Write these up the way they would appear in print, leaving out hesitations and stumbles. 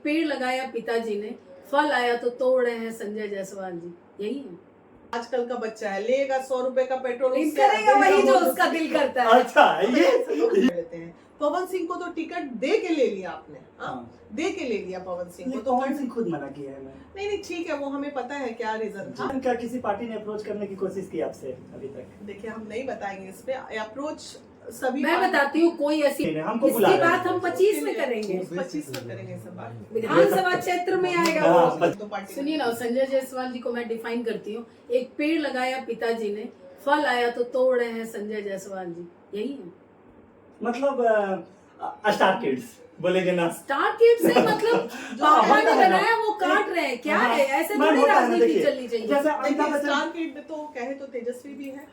पेड़ लगाया पिताजी ने, फल आया तो तोड़ रहे हैं संजय जायसवाल जी। यही है आजकल का बच्चा है, लेगा 100 रुपए का पेट्रोल, उससे करेगा वही जो उसका दिल करता है। अच्छा ये लेते हैं। पवन सिंह को तो टिकट दे के ले लिया आपने, दे के ले लिया पवन सिंह को। तो पवन सिंह खुद मना किया है। नहीं नहीं ठीक है, वो हमें पता है क्या रीजन था। क्या किसी पार्टी ने अप्रोच करने की कोशिश की आपसे अभी तक? देखिए हम नहीं बताएंगे इस पे, अप्रोच सभी मैं बताती हूँ कोई ऐसी, हमको इसकी बात हम 25 में करेंगे, 25 में करेंगे सब बात। विधानसभा क्षेत्र में आएगा वो। तो पार्टी सुनिए ना, संजय जायसवाल जी को मैं डिफाइन करती हूँ। एक पेड़ लगाया पिताजी ने, फल आया तो तोड़ रहे हैं संजय जायसवाल जी। यही है मतलब स्टार किड्स बोलेंगे ना, स्टार किड्स से मतलब पापा ने बनाया वो काट रहे हैं क्या है? ऐसे थोड़ी राजनीति चलनी चाहिए। जैसे अमिताभ बच्चन स्टार किड तो कहे तो तेजस्वी भी है,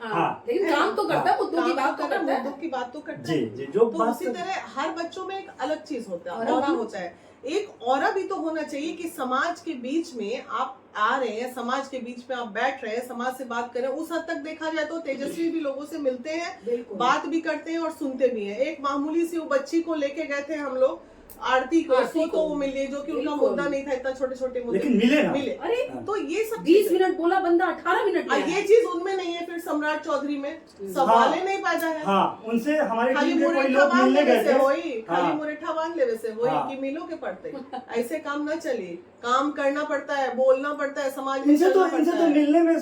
लेकिन काम तो करता है, मुद्दों की बात तो करता है, मुद्दों की बात तो करता जी है। जी जो तो उसी तरह हर बच्चों में एक अलग चीज होता है, ऑरा होता है। एक ऑरा भी तो होना चाहिए कि समाज के बीच में आप आ रहे हैं, समाज के बीच में आप बैठ रहे हैं, समाज से बात कर रहे हैं। उस हद तक देखा जाए तो तेजस्वी भी लोगों से मिलते हैं, बात भी करते हैं और सुनते भी हैं। एक मामूली सी वो बच्ची को लेके गए थे हम लोग, आरती को वो मिली, जो कि उनका मुद्दा नहीं था, इतना छोटे छोटे मुद्दे लेकिन मिले ना। मिले। अरे तो ये सब 20 मिनट बोला बंदा, 18 मिनट में ये चीज उनमें नहीं है। फिर सम्राट चौधरी में सवाल ही नहीं पैदा है। हाँ, उनसे हमारे खाली टीम के कोई मुरेठा लोग बांध मिलने लेवे गए से थे। वही, खाली हाँ। मुरेठा बांध लेवे से वही हाँ। कि मिलो के पड़ते। ऐसे काम ना चले, काम करना पड़ता है, बोलना पड़ता है, समाज में इनसे चलना तो पड़ता है। मिलने में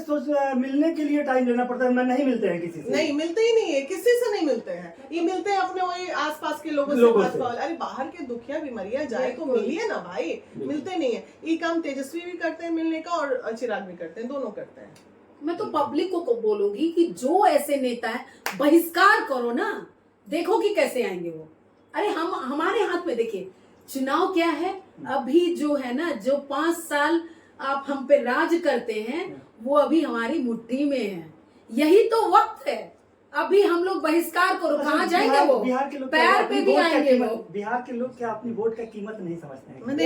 मिलने के लिए टाइम लेना पड़ता है। मैं नहीं मिलते हैं किसी से, नहीं मिलते ही नहीं है, किसी से नहीं मिलते हैं। ये मिलते हैं अपने वही आसपास के लोगों से। अरे बाहर के दुखिया बीमारियां जाए तो मिलिए ना भाई, मिलते नहीं है। ये काम तेजस्वी भी करते हैं मिलने का, और चिराग भी करते हैं, दोनों करते हैं। मैं तो पब्लिक को बोलूंगी कि जो ऐसे नेता है बहिष्कार करो ना, देखो कि कैसे आएंगे वो। अरे हम हमारे हाथ में, देखिए चुनाव क्या है अभी, जो है ना, जो 5 साल आप हम पे राज करते हैं वो अभी हमारी मुट्ठी में है। यही तो वक्त है, अभी हम लोग बहिष्कार करो। कहाँ जाएंगे वो? बिहार के लोग पैर पे भी आएंगे वो। बिहार के लोग क्या अपनी वोट का कीमत नहीं समझते हैं?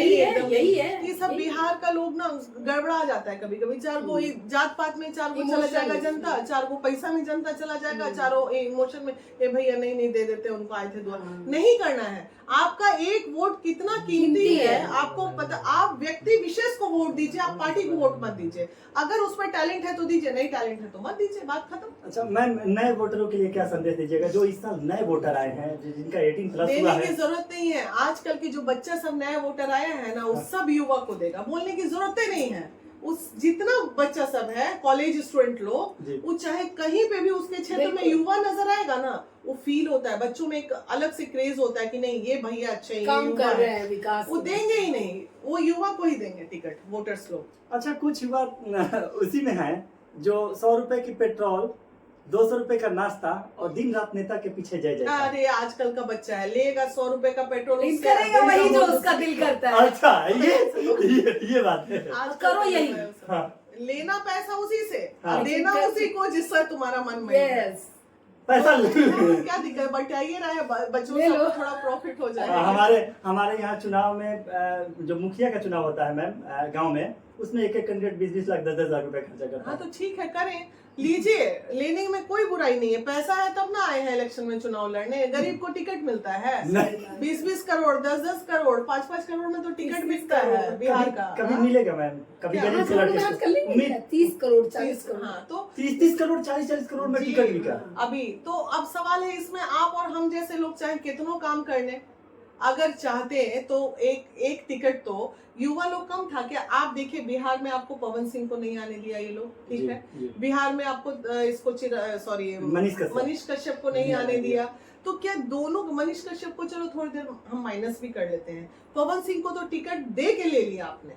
यही है। ये सब बिहार का लोग ना गड़बड़ा जाता है कभी कभी। चार वो जात पात में, चार वो चला जाएगा जनता, चार वो पैसा में जनता चला जाएगा, चारों इमोशन में ए भैया नहीं दे देते उनको, आए थे दुआ। नहीं करना है। आपका एक वोट कितना कीमती है आपको पता। आप व्यक्ति विशेष को वोट दीजिए, आप पार्टी को वोट मत दीजिए। अगर उसमें टैलेंट है तो दीजिए, नहीं टैलेंट है तो मत दीजिए, बात खत्म। अच्छा, मैं नए वोटरों के लिए क्या संदेश दीजिएगा जो इस साल नए वोटर आए हैं, जिनका 18 प्लस हुआ है? देने की जरूरत नहीं है। आजकल की जो बच्चा सब नया वोटर आया है ना, उस सब युवा को देगा, बोलने की जरूरत ही नहीं है। उस जितना बच्चा सब है, कॉलेज स्टूडेंट लोग, वो चाहे कहीं पे भी उसके क्षेत्र में युवा नजर आएगा ना, वो फील होता है। बच्चों में एक अलग से क्रेज होता है कि नहीं ये भैया अच्छे हैं, काम कर रहे हैं, विकास। वो देंगे ही नहीं, वो युवा को ही देंगे टिकट, वोटर्स लोग। अच्छा, कुछ युवा उसी में है जो 100 रुपए की पेट्रोल, 200 रुपए का नाश्ता और दिन रात नेता के पीछे जय जय। अरे आजकल का बच्चा है, लेगा 100 रुपए का पेट्रोल, उससे करेगा वही जो उसका दिल करता है। अच्छा ये बात है। आज करो यही। लेना पैसा उसी से, हाँ। देना उसी को जिससे तुम्हारा मन में पैसा क्या दिक्कत है, बटाइए रहा है, बच्चों से थोड़ा प्रॉफिट हो जाएगा। हमारे यहाँ चुनाव में जो मुखिया का चुनाव होता है मैम, गांव में, उसमें एक कैंडिडेट 20-20 लाख 10-10 लाख रुपए खर्चा करता है। हाँ तो ठीक है, करें, लीजिए, लेने में कोई बुराई नहीं है। पैसा है तब ना आए हैं इलेक्शन में चुनाव लड़ने। गरीब को टिकट मिलता है 20-20 करोड़, 10-10 करोड़, 5-5 करोड़ में तो टिकट बिकता है बिहार का। कभी मिलेगा मैम? कभी गरीब से लड़के 30 करोड़ 40 करोड़, हाँ तो 30 करोड़ 40 करोड़ में टिकट बिका अभी। तो अब सवाल है इसमें, आप और हम जैसे लोग चाहे कितनों काम कर लें, अगर चाहते हैं तो एक टिकट तो युवा लोग कम था क्या? आप देखिए बिहार में आपको पवन सिंह को नहीं आने दिया ये लोग, ठीक है। बिहार में आपको इसको मनीष कश्यप को नहीं आने दिया। तो क्या दोनों, मनीष कश्यप को चलो थोड़ी देर हम माइनस भी कर लेते हैं, पवन सिंह को तो टिकट दे के ले लिया आपने।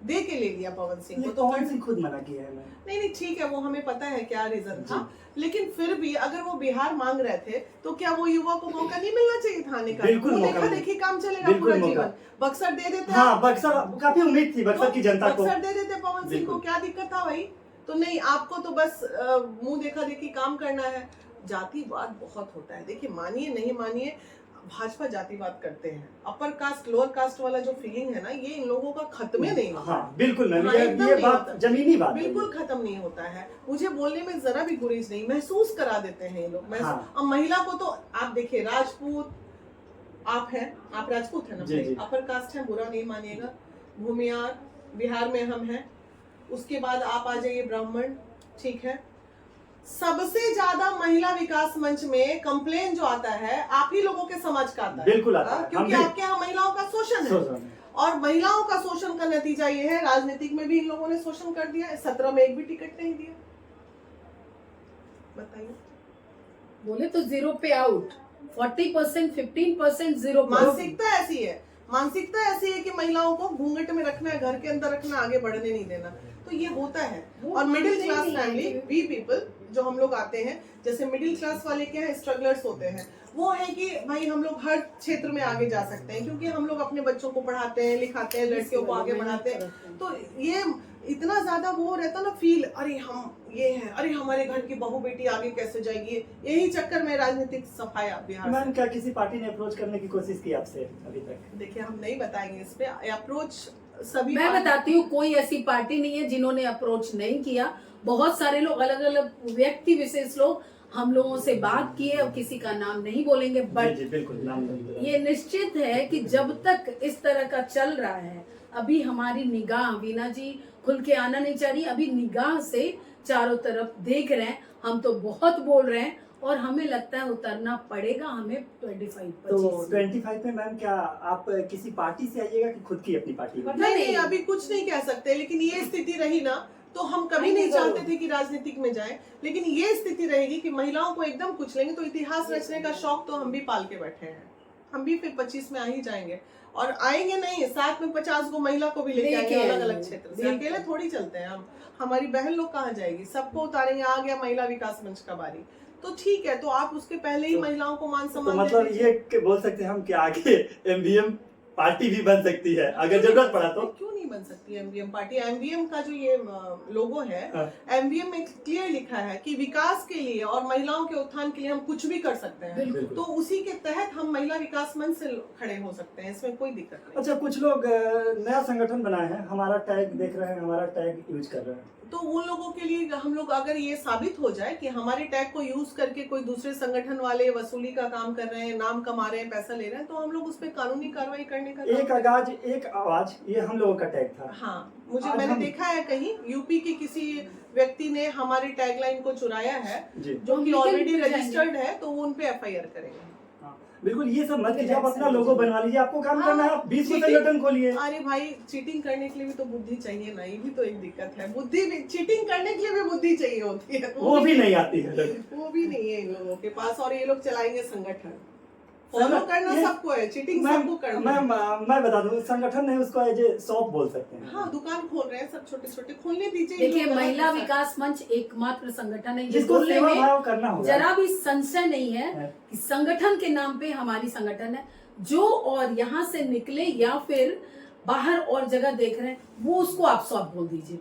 दे के ले लिया पवन सिंह को। तो पवन सिंह खुद मना किया है। नहीं ठीक है, वो हमें पता है क्या रीजन था। लेकिन फिर भी अगर वो बिहार मांग रहे थे तो क्या वो युवा को मौका नहीं मिलना चाहिए था आने का? बिल्कुल देखा देखी काम चलेगा पूरा जीवन। बक्सर दे देते, हाँ, बक्सर काफी उम्मीद थी बक्सर की जनता को, बक्सर दे देते पवन सिंह को, क्या दिक्कत था भाई? तो नहीं, आपको तो बस मुंह देखा देखी काम करना है। जातिवाद बहुत होता है, देखिए मानिए नहीं मानिए, भाजपा जातिवाद करते हैं। अपर कास्ट लोअर कास्ट वाला जो फीलिंग है ना, ये इन लोगों का खत्म ही नहीं होता। हाँ, बिल्कुल मैम, ये बात जमीनी बात है, बिल्कुल खत्म नहीं होता है। मुझे बोलने में जरा भी गुरेज नहीं, महसूस करा देते हैं ये लोग। अब महिला को तो आप देखिए, राजपूत आप हैं, आप राजपूत हैं ना, जी, जी। अपर कास्ट है, बुरा नहीं मानिएगा। भूमियार बिहार में हम हैं, उसके बाद आप आ जाइए ब्राह्मण, ठीक है। सबसे ज्यादा महिला विकास मंच में कंप्लेन जो आता है आप ही लोगों के समाज का आता है, बिल्कुल आता है, क्योंकि हम भी- आपके यहाँ महिलाओं का शोषण है, शोषण है। और महिलाओं का शोषण का नतीजा ये है राजनीतिक में भी इन लोगों ने शोषण कर दिया है। 17 में एक भी टिकट नहीं दिया, बताइए। बोले तो 0 पे आउट, 40%, 15%, 0 पे आउट। मानसिकता ऐसी है, मानसिकता ऐसी है कि महिलाओं को घूंघट में रखना है, घर के अंदर रखना, आगे बढ़ने नहीं देना, तो ये होता है। और middle class family, we people जो हम लोग आते हैं, जैसे मिडिल क्लास वाले क्या है, स्ट्रगलर्स होते हैं, वो है कि भाई हम लोग हर क्षेत्र में आगे जा सकते हैं, क्योंकि हम लोग अपने बच्चों को पढ़ाते हैं, लिखाते हैं, लड़कियों को आगे बढ़ाते हैं, तो ये इतना ज्यादा वो रहता ना फील, अरे हम ये हैं, अरे हमारे घर की बहू बेटी आगे कैसे जाएगी, यही चक्कर में राजनीतिक सफाया बिहार मैम क्या किसी पार्टी ने अप्रोच करने की कोशिश की आपसे अभी तक? देखिए हम नहीं बताएंगे इस पे, अप्रोच सभी मैं बताती हूँ, कोई ऐसी पार्टी नहीं है जिन्होंने अप्रोच नहीं किया। बहुत सारे लोग, अलग अलग व्यक्ति विशेष लोग हम लोगों से बात किए, और किसी का नाम नहीं बोलेंगे, जी, बट जी, बिल्कुल नाम नहीं। ये निश्चित है कि जब तक इस तरह का चल रहा है, अभी हमारी निगाह, वीना जी खुल के आना नहीं चाह रही, अभी निगाह से चारों तरफ देख रहे हैं, हम तो बहुत बोल रहे हैं, और हमें लगता है उतरना पड़ेगा हमें 25-25। तो 25 में मैम क्या आप किसी पार्टी से आइएगा कि खुद की अपनी पार्टी होगी? नहीं नहीं अभी कुछ नहीं कह सकते, लेकिन ये स्थिति रही ना तो हम कभी नहीं चाहते थे कि राजनीतिक में जाएं, लेकिन ये स्थिति रहेगी कि महिलाओं को एकदम कुछ लेंगे, तो इतिहास रचने का शौक तो हम भी पाल के बैठे हैं, हम भी फिर 25 में आ ही जाएंगे, और आएंगे नहीं, साथ में 50 को महिला को भी लेके आएंगे अलग अलग क्षेत्र से, अकेले थोड़ी चलते हैं हम, हमारी बहन लोग कहाँ जाएगी, सबको उतारेंगे। आ गया महिला विकास मंच का बारी, तो ठीक है, तो आप उसके पहले ही महिलाओं को मान तो सम्मान मतलब दे ये बोल सकते हैं हम कि आगे एमवीएम पार्टी भी बन सकती है अगर जरूरत पड़ा तो? क्यों नहीं बन सकती एमवीएम पार्टी? एमवीएम का जो ये लोगो है, एमवीएम में क्लियर लिखा है कि विकास के लिए और महिलाओं के उत्थान के लिए हम कुछ भी कर सकते हैं, तो उसी के तहत हम महिला विकास मंच से खड़े हो सकते हैं, इसमें कोई दिक्कत नहीं। अच्छा, कुछ लोग नया संगठन बनाए हैं, हमारा टैग देख रहे हैं, हमारा टैग यूज कर रहे हैं, तो उन लोगों के लिए हम लोग, अगर ये साबित हो जाए कि हमारे टैग को यूज करके कोई दूसरे संगठन वाले वसूली का काम कर रहे हैं, नाम कमा रहे हैं, पैसा ले रहे हैं, तो हम लोग उस पर कानूनी कार्रवाई करने का एक आगाज एक आवाज, ये हम लोगों का टैग था। हाँ, मैंने देखा है कहीं यूपी के किसी व्यक्ति ने हमारी टैगलाइन को चुराया है, जो कि ऑलरेडी रजिस्टर्ड है, तो वो उन पे एफआईआर करेंगे। बिल्कुल, ये सब मत कीजिए, आप अपना लोगो बनवा लीजिए, आपको काम करना है, आप 20 संगठन खोलिए। अरे भाई, चीटिंग करने के लिए भी तो बुद्धि चाहिए ना, ये भी तो एक दिक्कत है, बुद्धि भी, चीटिंग करने के लिए भी बुद्धि चाहिए होती है, वो भी नहीं आती है, वो भी नहीं है इन लोगों के पास, और ये लोग चलाएंगे संगठन, फॉलो करना सबको है, चीटिंग सबको करना है। मैं बता दूं, संगठन नहीं, उसको एज ए शॉप बोल सकते हैं। हाँ, दुकान खोल रहे हैं सब, छोटे छोटे खोलने दीजिए। देखिए, महिला विकास मंच एकमात्र संगठन है जिसको सेवा भाव करना होगा। जरा भी संशय नहीं है कि संगठन के नाम पे हमारी संगठन है, जो और यहाँ से निकले या फिर बाहर और जगह देख रहे हैं, वो उसको आप शॉप बोल दीजिए,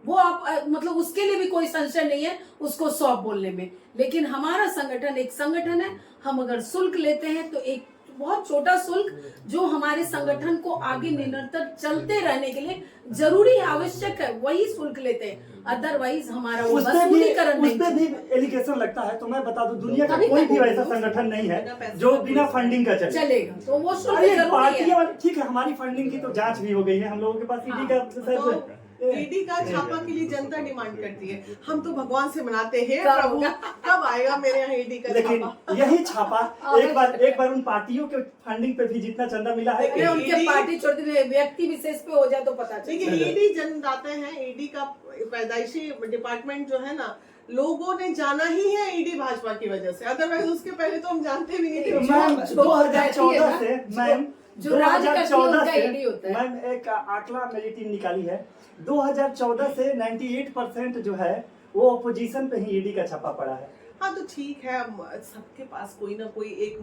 वो आप मतलब उसके लिए भी कोई संशय नहीं है उसको शॉप बोलने में। लेकिन हमारा संगठन एक संगठन है, हम अगर शुल्क लेते हैं तो एक बहुत छोटा शुल्क जो हमारे संगठन को आगे निरंतर चलते रहने के लिए जरूरी आवश्यक है, वही शुल्क लेते हैं, अदरवाइज हमारा वो वसूलीकरण नहीं। उस पे भी एलिगेशन लगता है, तो मैं बता दूं, दुनिया का कोई भी ऐसा संगठन नहीं है जो बिना फंडिंग का चलेगा, तो वो शुल्क जरूरी है। ठीक है, हमारी फंडिंग की तो जांच भी हो गई है, हम लोगों के पास ईडी का ईडी का छापा के लिए जनता डिमांड करती है, हम तो भगवान से मनाते हैं, प्रभु कब आएगा मेरे यहाँ ईडी का लेकिन छापा। यही छापा एक बार उन पार्टियों के फंडिंग पे भी जितना चंदा मिला है, उनके पार्टी छोड़ते व्यक्ति विशेष पे हो जाए तो पता चले। लेकिन ईडी जनदाते हैं, ईडी का पैदाइशी डिपार्टमेंट जो है ना, लोगों ने जाना ही है ईडी भाजपा की वजह से, अदरवाइज उसके पहले तो हम जानते भी नहीं थे। मैम 2014 से मैम जो राज्य का ईडी होता है, मैम एक आंकड़ा मेरी टीम निकाली है, 2014 से 98% जो है वो अपोजिशन पे ही ईडी का छापा पड़ा है। हाँ, तो ठीक है, सबके पास कोई ना कोई एक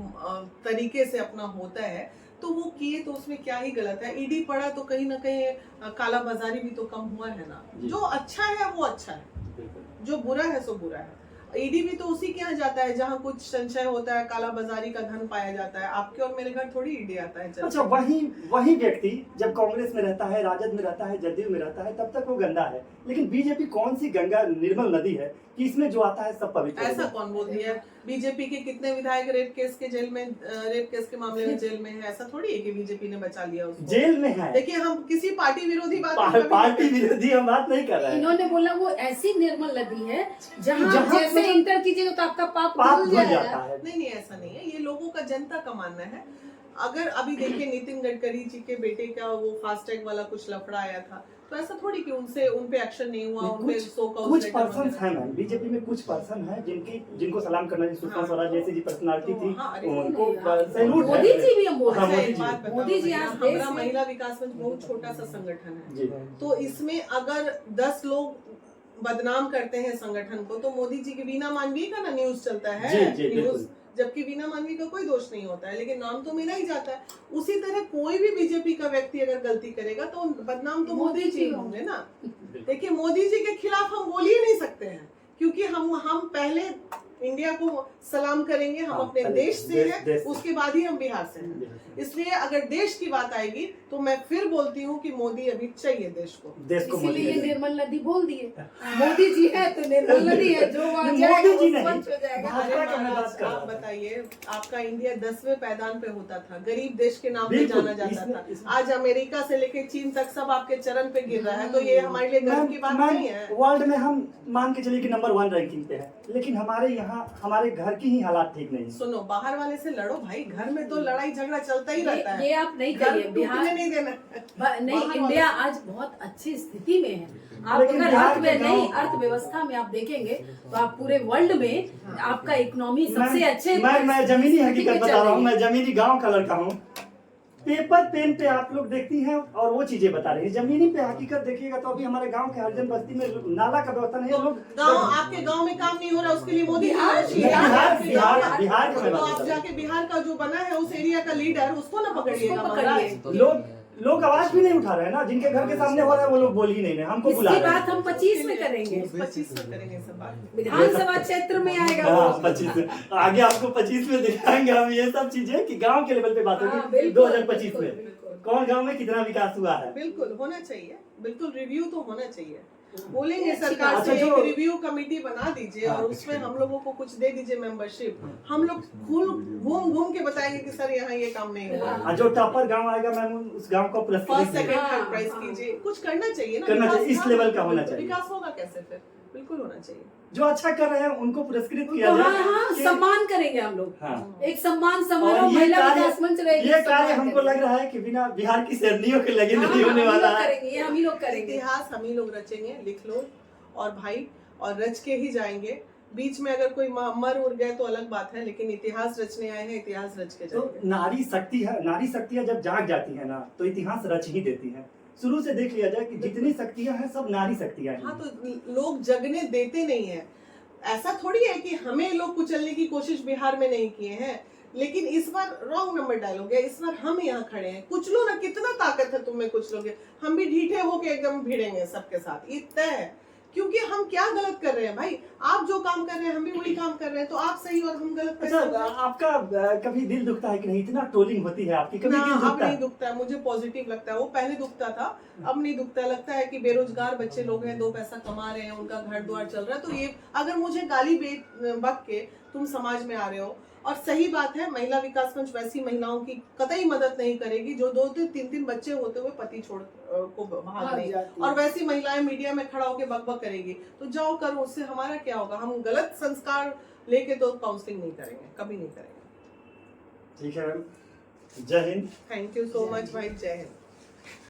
तरीके से अपना होता है, तो वो किए तो उसमें क्या ही गलत है। ईडी पड़ा तो कहीं ना कहीं काला बाजारी भी तो कम हुआ है ना, जो अच्छा है वो अच्छा है, जो बुरा है सो बुरा है। ईडी भी तो उसी के यहाँ जाता है जहाँ कुछ संशय होता है, काला बाजारी का धन पाया जाता है, आपके और मेरे घर थोड़ी ईडी आता है। अच्छा, वही व्यक्ति जब कांग्रेस में रहता है, राजद में रहता है, जदयू में रहता है, तब तक वो गंदा है, लेकिन बीजेपी कौन सी गंगा निर्मल नदी है कि इसमें जो आता है सब पवित्र? ऐसा कौन बोल दिया है? बीजेपी के कितने विधायक रेप केस के मामले में जेल में है? ऐसा थोड़ी है कि बीजेपी ने बचा लिया उसको। जेल में है। देखिए, हम किसी पार्टी विरोधी बात कभी नहीं पार्टी करते। विरोधी हम बात नहीं कर रहे हैं। इन्होंने बोला वो ऐसी निर्मल नदी है जहाँ जहाँ जैसे मतलब इंटर कीजिएगा तो आपका पाप पाप धुल धुल जाएगा। जाता है। नहीं नहीं, ऐसा नहीं है, ये लोगों का, जनता का मानना है। अगर अभी देखिए नितिन गडकरी जी के बेटे का वो फास्टैग वाला कुछ लफड़ा आया था, तो ऐसा थोड़ी कि उन पे एक्शन नहीं हुआ, उन पे कुछ पर्सन है मैम, बीजेपी में कुछ पर्सन है जिनको सलाम करना चाहिए। सुषमा स्वराज जैसी जी पर्सनालिटी थी, उनको सैल्यूट है। मोदी जी भी हम बोल हाँ, रहे मोदी हैं। जी। मोदी जी आज देश हमारा में- महिला विकास मंच बहुत छोटा सा संगठन है, जी। तो इसमें अगर 10 लोग बदनाम करते हैं संगठन को, तो मोदी जी की वीना मानवी का ना न्यूज चलता है, जी, जी, न्यूज, बिल्कुल। जबकि वीना मानवी का कोई दोष नहीं होता है, लेकिन नाम तो मेरा ही जाता है। उसी तरह कोई भी बीजेपी का व्यक्ति अगर गलती करेगा तो बदनाम तो मोदी जी होंगे ना। देखिए, मोदी जी के खिलाफ हम बोल ही नहीं सकते हैं, क्योंकि हम पहले इंडिया को सलाम करेंगे, हम हाँ, अपने पहले देश से देश हैं, से। उसके बाद ही हम बिहार से हैं। इसलिए अगर देश की बात आएगी तो मैं फिर बोलती हूँ कि मोदी अभी चाहिए देश को। इसीलिए ये निर्मल नदी बोल दिए। मोदी जी है तो निर्मल नदी है, जो वहाँ मोदी जाएगा जी वो नहीं। स्वच्छ हो जाएगा। भाजपा अरे का मैं महाराज, बात कर रहा आप था। बताइए, आपका इंडिया 10वें पैदान पे होता था, गरीब देश के नाम पे बिल्कुल, जाना जाता इसमें- था। आज अमेरिका से लेके चीन तक सब आपके चरण पे गिर रहा है, तो ये हमारे लिए गर्व की बात नहीं है। वर्ल्ड में हम मान के चलिए कि नंबर 1 रैंकिंग पे है, लेकिन हमारे यहाँ हमारे घर की ही हालात ठीक नहीं है। सुनो, बाहर वाले से लड़ो भाई, घर में तो लड़ाई झगड़ा चलता ही रहता है। ये आप नहीं घर करिए। टूटने बिहार नहीं देना। नहीं, बाहर इंडिया वाले- आज बहुत अच्छी स्थिति में है। आप लेकिन अगर बिहार के गाँव- अर्थव्यवस्था में आप देखेंगे तो आप पूरे वर्ल्ड में आपका इकोनॉमी सबसे अच्छे मैं जमीनी स्थिति हकीकत में बता चल रहा हूँ, रही है। मैं जमीनी गांव का लड़का हूँ। पेपर पेन पे आप लोग देखती हैं और वो चीजें बता रही है, जमीनी पे हकीकत देखिएगा तो अभी हमारे गांव के हरिजन बस्ती में नाला का व्यवस्था नहीं है। लोग गांव, आपके गांव में काम नहीं हो रहा, उसके लिए मोदी बिहार- बिहार का मैं तो बात आप कर रहा जाके बिहार का जो बना है उस एरिया का लीडर, उसको ना पकड़िएगा उसको महाराज। पकड़िए। हूँ। लोग आवाज भी नहीं उठा रहे हैं ना, जिनके घर के सामने हो रहा है वो लोग बोल ही नहीं रहे, हमको बुला इसकी रहे बात हैं। हम 25 में करेंगे। 25 में करेंगे सब बात। विधानसभा क्षेत्र में आएगा हाँ, वो। 25 आगे आपको 25 में दिखाएंगे हम ये सब चीजें कि गांव के लेवल पे बात हाँ, होगी। बिल्कुल, 2025 बिल्कुल, में बिल्कुल। कौन गांव में कितना विकास हुआ है। बिल्कुल होना चाहिए, बिल्कुल रिव्यू तो होना चाहिए। बोलेंगे अच्छी सरकार बात से है। एक जो- रिव्यू कमेटी बना दीजिए हाँ। और उसमें हम लोगों को कुछ दे दीजिए मेंबरशिप। हम लोग घूम घूम के बताएंगे कि सर यहाँ ये काम नहीं हुआ। हाँ। जो टॉपर गांव आएगा मैम उस गांव को फर्स्ट पुरस्कृत सेकंड हाँ, थर्ड प्राइज हाँ। कीजिए, कुछ करना चाहिए ना। करना विकास चाहिए, इस कहाँ लेवल होगा? का होना चाहिए। विकास होगा कैसे फिर? बिल्कुल होना चाहिए। जो अच्छा कर रहे हैं उनको पुरस्कृत किया तो जाए। हाँ हाँ, कि- सम्मान करेंगे हम लोग। हाँ। एक सम्मान और समारोह ये महिला कार्य- विकास मंच रहेगी। ये कार्य सम्मान हमको लग करेंगे। रहा है कि बिना बिहार की शेरनियों के लगे हाँ, नहीं होने हम ही वाला लोग है। करेंगे, ये हम ही लोग करेंगे। इतिहास हम ही लोग रचेंगे, लिख लो और भाई, और रच के ही जाएंगे। बीच में अगर कोई मर उड़ गए तो अलग बात है, लेकिन इतिहास रचने आए हैं, इतिहास रच के तो जाएंगे। नारी शक्तियां जब जाग जाती है ना तो इतिहास रच ही देती है। शुरू से देख लिया जाए कि जितनी शक्तियां हैं सब नारी शक्तियां हैं। हाँ, तो लोग जगने देते नहीं है। ऐसा थोड़ी है कि हमें लोग कुचलने की कोशिश बिहार में नहीं किए हैं, लेकिन इस बार रॉन्ग नंबर डायलॉग है। इस बार हम यहाँ खड़े हैं, कुछ लो ना, कितना ताकत है तुम में कुछ लोग। हम भी ढीठे होके एकदम भिड़ेंगे सबके साथ, ये तय है। क्योंकि हम क्या गलत कर रहे हैं भाई? आप जो काम कर रहे हैं हम भी वही काम कर रहे हैं, तो आप सही और हम गलत कैसे अच्छा, हो गए? आपका कभी दिल दुखता है कि नहीं? इतना ट्रोलिंग होती है आपकी, कभी ना, दिल अब दुखता नहीं है? दुखता है, मुझे पॉजिटिव लगता है। वो पहले दुखता था, अब नहीं दुखता है। लगता है कि बेरोजगार बच्चे लोग हैं, 2 पैसा कमा रहे हैं, उनका घर द्वार चल रहा है। तो ये अगर मुझे गाली बक के तुम समाज में आ रहे हो, और सही बात है, महिला विकास मंच वैसी महिलाओं की कतई मदद नहीं करेगी जो 2-3 बच्चे होते हुए पति छोड़ को भाग रही है, और वैसी महिलाएं मीडिया में खड़ा होकर बकबक करेगी। तो जाओ करो, उससे हमारा क्या होगा? हम गलत संस्कार लेके तो काउंसलिंग नहीं करेंगे, कभी नहीं करेंगे। ठीक है, जय Hind. Thank you so much भाई, जय हिंद।